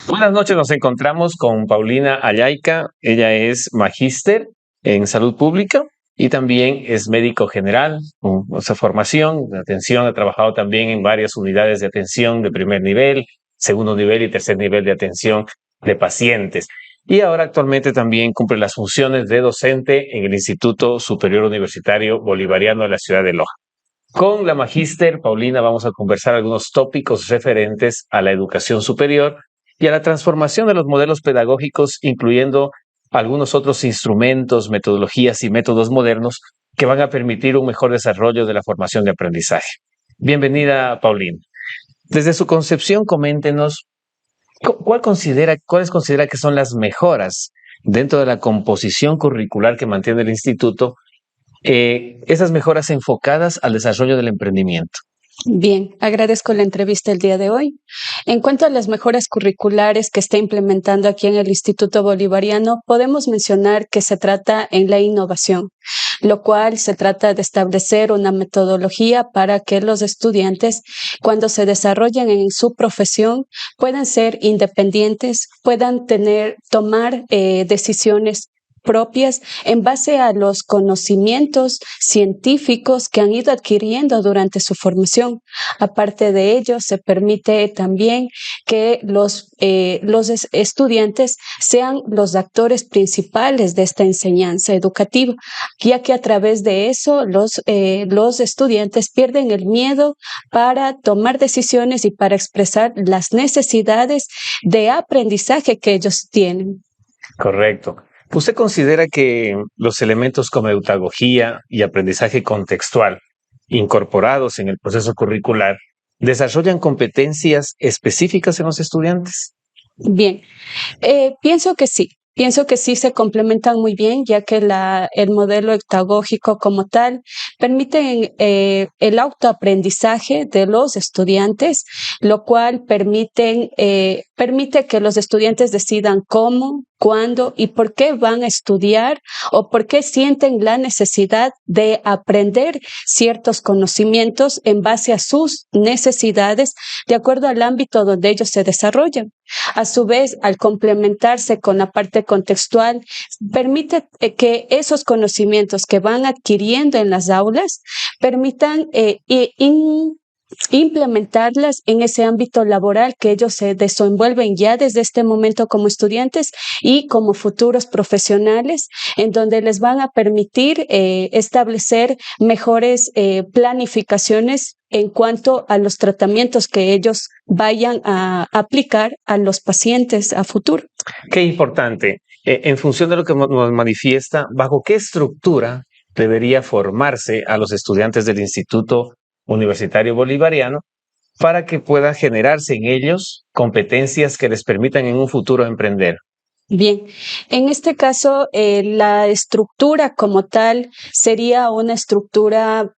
Buenas noches, nos encontramos con Paulina Ayaica. Ella es magíster en salud pública y también es médico general con esa formación de atención. Ha trabajado también en varias unidades de atención de primer nivel, segundo nivel y tercer nivel de atención de pacientes. Y ahora actualmente también cumple las funciones de docente en el Instituto Superior Universitario Bolivariano de la ciudad de Loja. Con la magíster Paulina vamos a conversar algunos tópicos referentes a la educación superior y a la transformación de los modelos pedagógicos, incluyendo algunos otros instrumentos, metodologías y métodos modernos que van a permitir un mejor desarrollo de la formación de aprendizaje. Bienvenida, Paulina. Desde su concepción, coméntenos cuáles considera que son las mejoras dentro de la composición curricular que mantiene el instituto, esas mejoras enfocadas al desarrollo del emprendimiento. Bien, agradezco la entrevista el día de hoy. En cuanto a las mejoras curriculares que está implementando aquí en el Instituto Bolivariano, podemos mencionar que se trata en la innovación, lo cual se trata de establecer una metodología para que los estudiantes, cuando se desarrollen en su profesión, puedan ser independientes, puedan tomar decisiones propias en base a los conocimientos científicos que han ido adquiriendo durante su formación. Aparte de ello, se permite también que los estudiantes sean los actores principales de esta enseñanza educativa, ya que a través de eso los estudiantes pierden el miedo para tomar decisiones y para expresar las necesidades de aprendizaje que ellos tienen. Correcto. ¿Usted considera que los elementos como eutagogía y aprendizaje contextual incorporados en el proceso curricular desarrollan competencias específicas en los estudiantes? Bien, pienso que sí. Pienso que sí se complementan muy bien, ya que el modelo eutagógico como tal permite el autoaprendizaje de los estudiantes, lo cual permite que los estudiantes decidan cómo, cuándo y por qué van a estudiar o por qué sienten la necesidad de aprender ciertos conocimientos en base a sus necesidades de acuerdo al ámbito donde ellos se desarrollan. A su vez, al complementarse con la parte contextual, permite que esos conocimientos que van adquiriendo en las aulas permitan implementarlas en ese ámbito laboral que ellos se desenvuelven ya desde este momento como estudiantes y como futuros profesionales, en donde les van a permitir establecer mejores planificaciones en cuanto a los tratamientos que ellos vayan a aplicar a los pacientes a futuro. Qué importante. En función de lo que nos manifiesta, ¿bajo qué estructura debería formarse a los estudiantes del Instituto Universitario Bolivariano para que puedan generarse en ellos competencias que les permitan en un futuro emprender? Bien, en este caso, la estructura como tal sería una estructura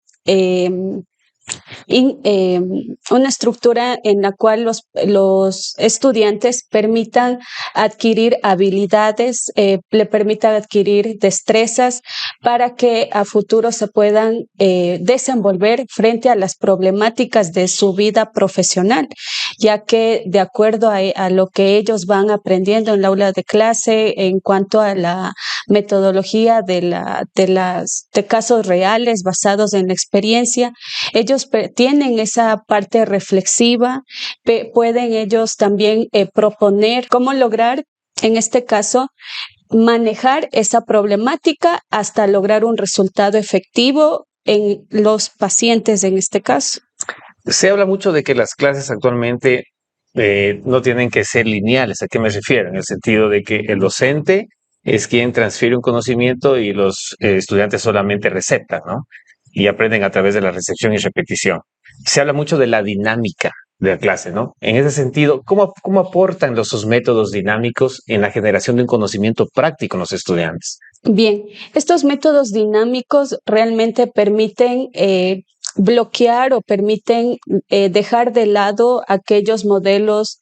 una estructura en la cual los estudiantes permitan adquirir habilidades, le permitan adquirir destrezas para que a futuro se puedan desenvolver frente a las problemáticas de su vida profesional, ya que de acuerdo a lo que ellos van aprendiendo en la aula de clase en cuanto a la metodología de casos reales basados en la experiencia, ellos tienen esa parte reflexiva, pueden ellos también proponer cómo lograr, en este caso, manejar esa problemática hasta lograr un resultado efectivo en los pacientes en este caso. Se habla mucho de que las clases actualmente no tienen que ser lineales. ¿A qué me refiero? En el sentido de que el docente es quien transfiere un conocimiento y los estudiantes solamente receptan, ¿no? Y aprenden a través de la recepción y repetición. Se habla mucho de la dinámica de la clase, ¿no? En ese sentido, ¿cómo aportan sus métodos dinámicos en la generación de un conocimiento práctico en los estudiantes? Bien, estos métodos dinámicos realmente permiten bloquear o permiten dejar de lado aquellos modelos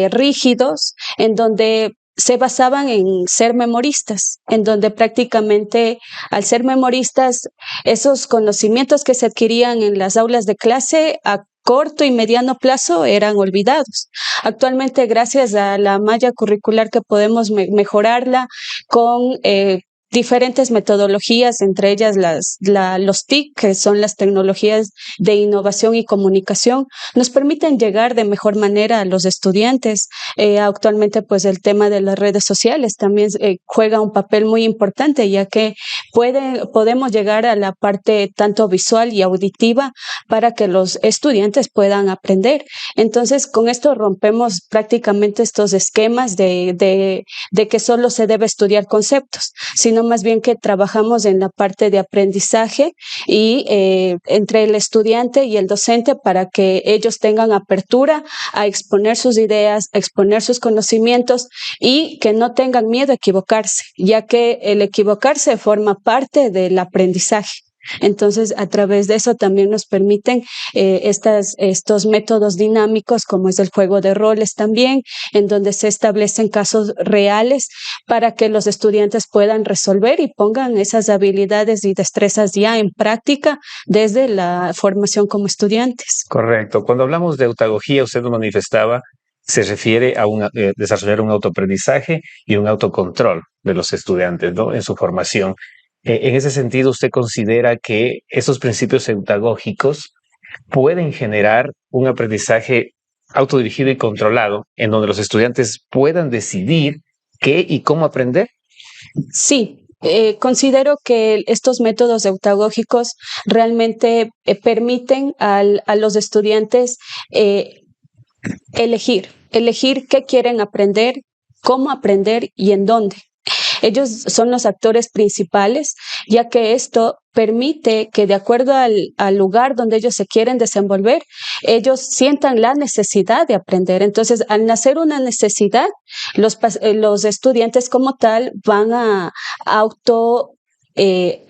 rígidos en donde se basaban en ser memoristas, en donde prácticamente al ser memoristas, esos conocimientos que se adquirían en las aulas de clase corto y mediano plazo eran olvidados. Actualmente, gracias a la malla curricular que podemos mejorarla con diferentes metodologías, entre ellas los TIC, que son las tecnologías de innovación y comunicación, nos permiten llegar de mejor manera a los estudiantes. Actualmente, pues el tema de las redes sociales también juega un papel muy importante, ya que podemos llegar a la parte tanto visual y auditiva para que los estudiantes puedan aprender. Entonces, con esto rompemos prácticamente estos esquemas de que solo se debe estudiar conceptos, sino más bien que trabajamos en la parte de aprendizaje y entre el estudiante y el docente para que ellos tengan apertura a exponer sus ideas, a exponer sus conocimientos y que no tengan miedo a equivocarse, ya que el equivocarse forma parte del aprendizaje. Entonces, a través de eso también nos permiten estos métodos dinámicos, como es el juego de roles también, en donde se establecen casos reales para que los estudiantes puedan resolver y pongan esas habilidades y destrezas ya en práctica desde la formación como estudiantes. Correcto. Cuando hablamos de autagogía, usted lo manifestaba, se refiere a desarrollar un autoaprendizaje y un autocontrol de los estudiantes, ¿no?, en su formación. En ese sentido, ¿usted considera que esos principios eutagógicos pueden generar un aprendizaje autodirigido y controlado en donde los estudiantes puedan decidir qué y cómo aprender? Sí, considero que estos métodos eutagógicos realmente permiten a los estudiantes elegir qué quieren aprender, cómo aprender y en dónde. Ellos son los actores principales, ya que esto permite que de acuerdo al lugar donde ellos se quieren desenvolver, ellos sientan la necesidad de aprender. Entonces, al nacer una necesidad, los estudiantes como tal van a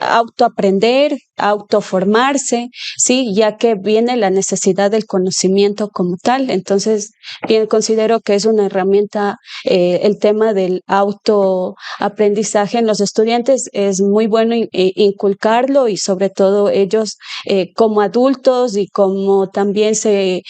autoaprender, autoformarse, ¿sí?, ya que viene la necesidad del conocimiento como tal. Entonces, bien, considero que es una herramienta, el tema del autoaprendizaje en los estudiantes es muy bueno inculcarlo, y sobre todo ellos como adultos y como también se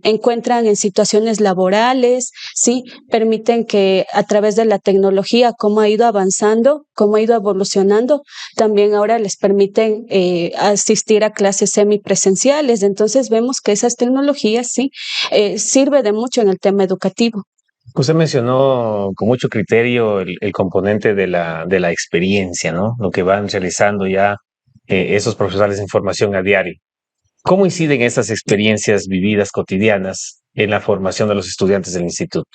encuentran en situaciones laborales, ¿sí?, permiten que a través de la tecnología, cómo ha ido avanzando, cómo ha ido evolucionando, también ahora les permiten asistir a clases semipresenciales. Entonces vemos que esas tecnologías sí sirve de mucho en el tema educativo. Usted mencionó con mucho criterio el componente de la experiencia, ¿no?, lo que van realizando ya esos profesionales en formación a diario. ¿Cómo inciden estas experiencias vividas cotidianas en la formación de los estudiantes del instituto?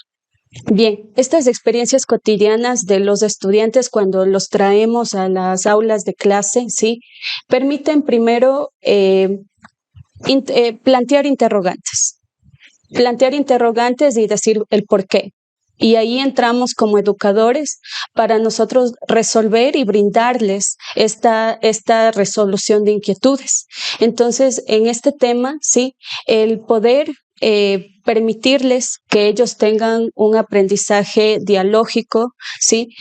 Bien, estas experiencias cotidianas de los estudiantes cuando los traemos a las aulas de clase, ¿sí?, permiten primero plantear interrogantes y decir el por qué. Y ahí entramos como educadores para nosotros resolver y brindarles esta resolución de inquietudes. Entonces, en este tema, sí, el poder permitirles que ellos tengan un aprendizaje dialógico, ¿sí?,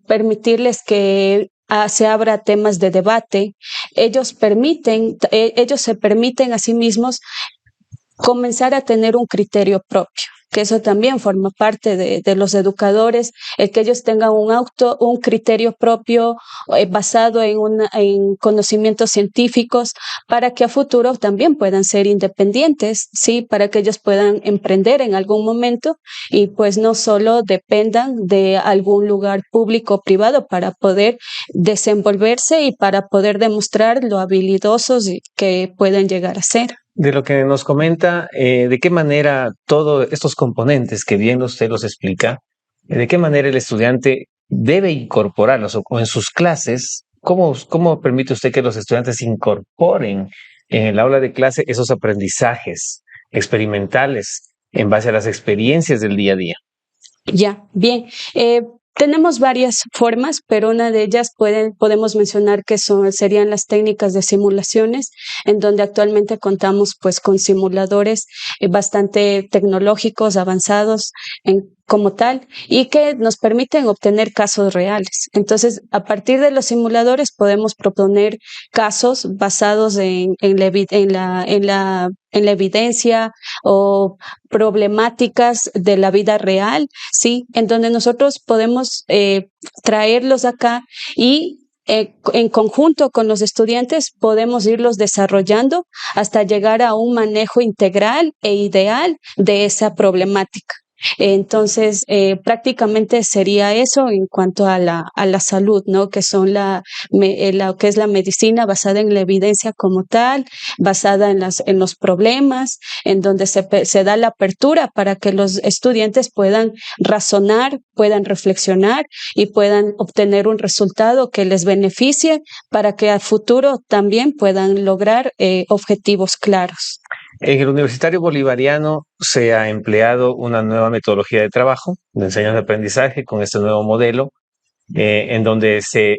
permitirles que se abra temas de debate. Ellos se permiten a sí mismos comenzar a tener un criterio propio, que eso también forma parte de los educadores, el que ellos tengan un criterio propio basado en conocimientos científicos, para que a futuro también puedan ser independientes, ¿sí?, para que ellos puedan emprender en algún momento y pues no solo dependan de algún lugar público o privado para poder desenvolverse y para poder demostrar lo habilidosos que pueden llegar a ser. De lo que nos comenta, ¿de qué manera todos estos componentes que bien usted los explica, de qué manera el estudiante debe incorporarlos o en sus clases? ¿Cómo permite usted que los estudiantes incorporen en el aula de clase esos aprendizajes experimentales en base a las experiencias del día a día? Ya, bien. Tenemos varias formas, pero una de ellas podemos mencionar que serían las técnicas de simulaciones, en donde actualmente contamos pues con simuladores bastante tecnológicos, avanzados, como tal y que nos permiten obtener casos reales. Entonces, a partir de los simuladores podemos proponer casos basados en la evidencia o problemáticas de la vida real, ¿sí? En donde nosotros podemos traerlos acá y en conjunto con los estudiantes podemos irlos desarrollando hasta llegar a un manejo integral e ideal de esa problemática. Entonces, prácticamente sería eso en cuanto a la salud, ¿no? Que son lo que es la medicina basada en la evidencia como tal, basada en los problemas, en donde se da la apertura para que los estudiantes puedan razonar, puedan reflexionar y puedan obtener un resultado que les beneficie para que a futuro también puedan lograr objetivos claros. En el Universitario Bolivariano se ha empleado una nueva metodología de trabajo, de enseñanza-aprendizaje, con este nuevo modelo, en donde se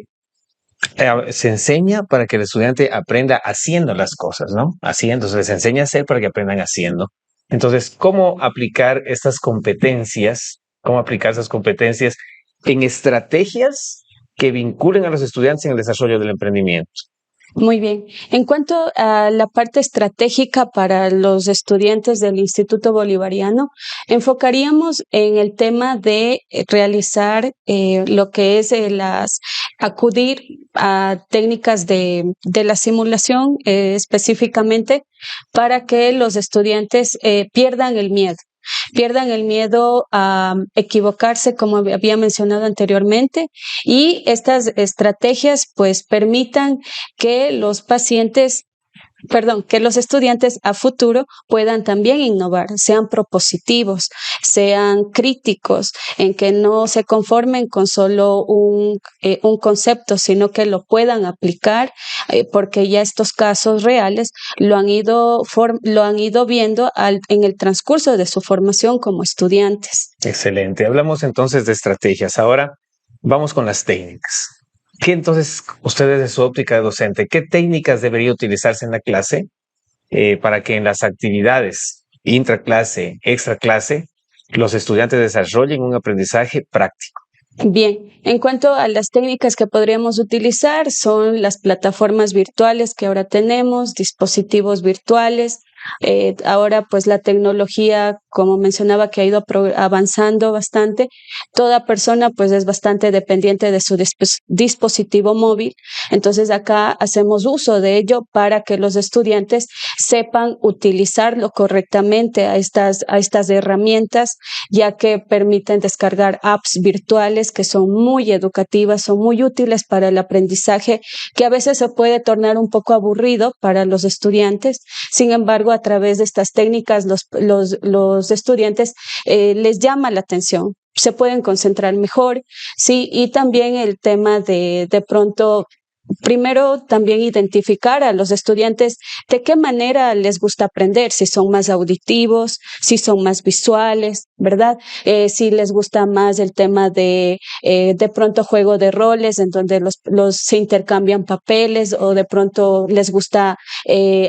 enseña para que el estudiante aprenda haciendo las cosas, ¿no? Haciendo, se les enseña a hacer para que aprendan haciendo. Entonces, ¿cómo aplicar estas competencias? ¿Cómo aplicar esas competencias en estrategias que vinculen a los estudiantes en el desarrollo del emprendimiento? Muy bien. En cuanto a la parte estratégica para los estudiantes del Instituto Bolivariano, enfocaríamos en el tema de realizar lo que es acudir a técnicas de la simulación específicamente para que los estudiantes pierdan el miedo a equivocarse, como había mencionado anteriormente, y estas estrategias pues permitan que que los estudiantes a futuro puedan también innovar, sean propositivos, sean críticos, en que no se conformen con solo un concepto, sino que lo puedan aplicar, porque ya estos casos reales lo han ido viendo en el transcurso de su formación como estudiantes. Excelente. Hablamos entonces de estrategias. Ahora vamos con las técnicas. ¿Qué entonces, ustedes de su óptica de docente, qué técnicas debería utilizarse en la clase para que en las actividades intraclase, extraclase, los estudiantes desarrollen un aprendizaje práctico? Bien, en cuanto a las técnicas que podríamos utilizar, son las plataformas virtuales que ahora tenemos, dispositivos virtuales. Ahora, pues la tecnología, como mencionaba, que ha ido avanzando bastante. Toda persona, pues, es bastante dependiente de su dispositivo móvil. Entonces, acá hacemos uso de ello para que los estudiantes sepan utilizarlo correctamente a estas herramientas, ya que permiten descargar apps virtuales que son muy educativas, son muy útiles para el aprendizaje, que a veces se puede tornar un poco aburrido para los estudiantes. Sin embargo, a través de estas técnicas, los estudiantes les llama la atención, se pueden concentrar mejor, sí, y también el tema de pronto. Primero, también identificar a los estudiantes de qué manera les gusta aprender, si son más auditivos, si son más visuales, ¿verdad? Si les gusta más el tema de pronto juego de roles, en donde se intercambian papeles, o de pronto les gusta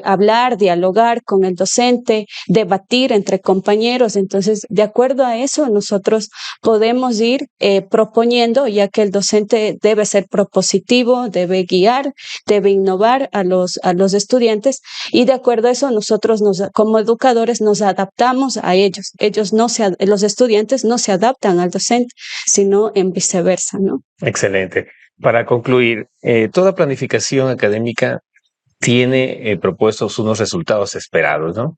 hablar, dialogar con el docente, debatir entre compañeros. Entonces, de acuerdo a eso, nosotros podemos ir proponiendo, ya que el docente debe ser propositivo, debe guiar, debe innovar a los estudiantes, y de acuerdo a eso nosotros como educadores nos adaptamos a ellos. Los estudiantes no se adaptan al docente, sino en viceversa, ¿no? Excelente. Para concluir, toda planificación académica tiene propuestos unos resultados esperados, ¿no?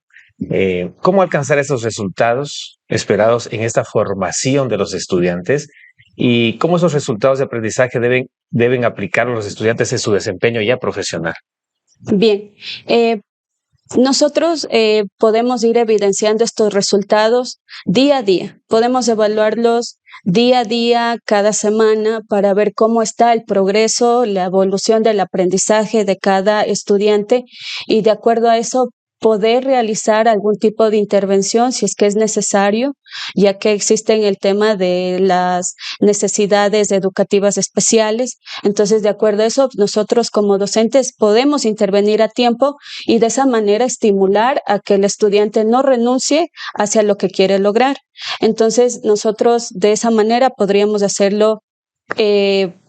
¿Cómo alcanzar esos resultados esperados en esta formación de los estudiantes? Y cómo esos resultados de aprendizaje deben aplicar los estudiantes en su desempeño ya profesional. Bien, nosotros podemos ir evidenciando estos resultados día a día. Podemos evaluarlos día a día, cada semana, para ver cómo está el progreso, la evolución del aprendizaje de cada estudiante, y de acuerdo a eso poder realizar algún tipo de intervención si es que es necesario, ya que existen el tema de las necesidades educativas especiales. Entonces, de acuerdo a eso, nosotros como docentes podemos intervenir a tiempo y de esa manera estimular a que el estudiante no renuncie hacia lo que quiere lograr. Entonces, nosotros de esa manera podríamos hacerlo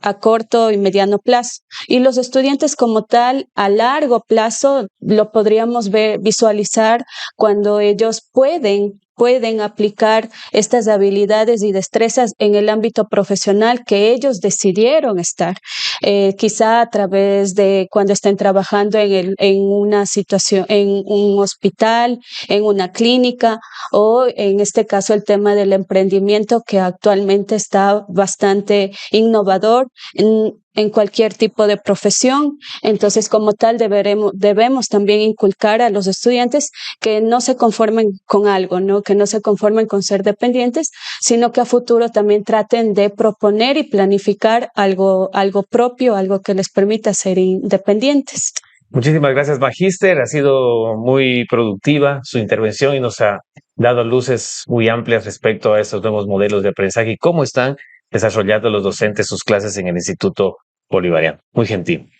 a corto y mediano plazo. Y los estudiantes como tal, a largo plazo, lo podríamos visualizar cuando ellos pueden aplicar estas habilidades y destrezas en el ámbito profesional que ellos decidieron estar. Quizá a través de cuando estén trabajando en una situación, en un hospital, en una clínica, o en este caso el tema del emprendimiento que actualmente está bastante innovador en cualquier tipo de profesión. Entonces, como tal, debemos también inculcar a los estudiantes que no se conformen con algo, ¿no? Que no se conformen con ser dependientes, sino que a futuro también traten de proponer y planificar algo propio, algo que les permita ser independientes. Muchísimas gracias, Magíster. Ha sido muy productiva su intervención y nos ha dado luces muy amplias respecto a estos nuevos modelos de aprendizaje y cómo están desarrollando los docentes sus clases en el Instituto Bolivariano. Muy gentil.